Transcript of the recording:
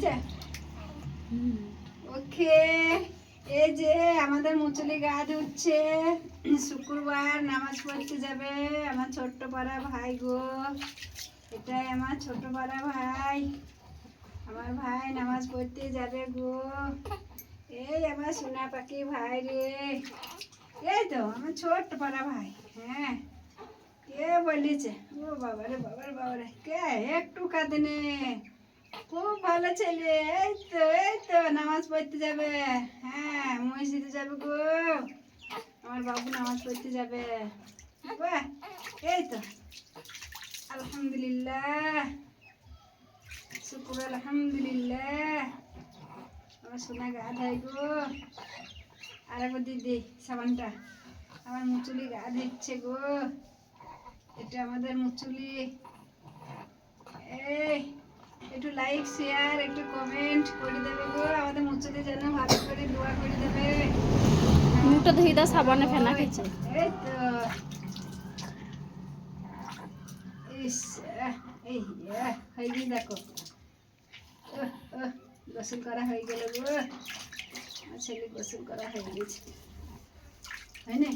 হয়েছে? ওকে, এই যে আমাদের মুচুলি গা ধুচ্ছে, শুক্রবার নামাজ পড়তে যাবে আমার ছোট্ট পাড়া ভাই গো। এটাই আমার ছোট পাড়া ভাই, আমার ভাই নামাজ পড়তে যাবে গো। এই আমার সোনা পাখি ভাই রে, এই তো আমার ছোট্ট পাড়া ভাই। হ্যাঁ, কে বলেছে? ও বাবারে বাবারে বাবারে, কে একটু কাঁদেনে, খুব ভালো ছেলে। এই তো নামাজ পড়তে যাবে। হ্যাঁ, মসজিদে যাবে গো, আমার বাবু নামাজ পড়তে যাবে। বাহ, এই তো আলহামদুলিল্লাহ, শুকুর আলহামদুলিল্লাহ। আমার সোনা গা ধাই গো। আর একবার দিদি সাবানটা, আমার মুচুলি গা দিচ্ছে গো। এটা আমাদের মুচুলি। এই একটু লাইক শেয়ার একটু কমেন্ট করে দেবে গো, আমাদের মুচুলি যেন ভালো করে দোয়া করে দেবে। মুখটা ধুই দাও, সাবানে ফেনা খেয়েছে। এই তো ইস, এই হয়ে গিয়ে দেখো, গোসল করা হয়ে গেল গো, আমার ছেলে গোসল করা হয়ে গেছে, হয় না?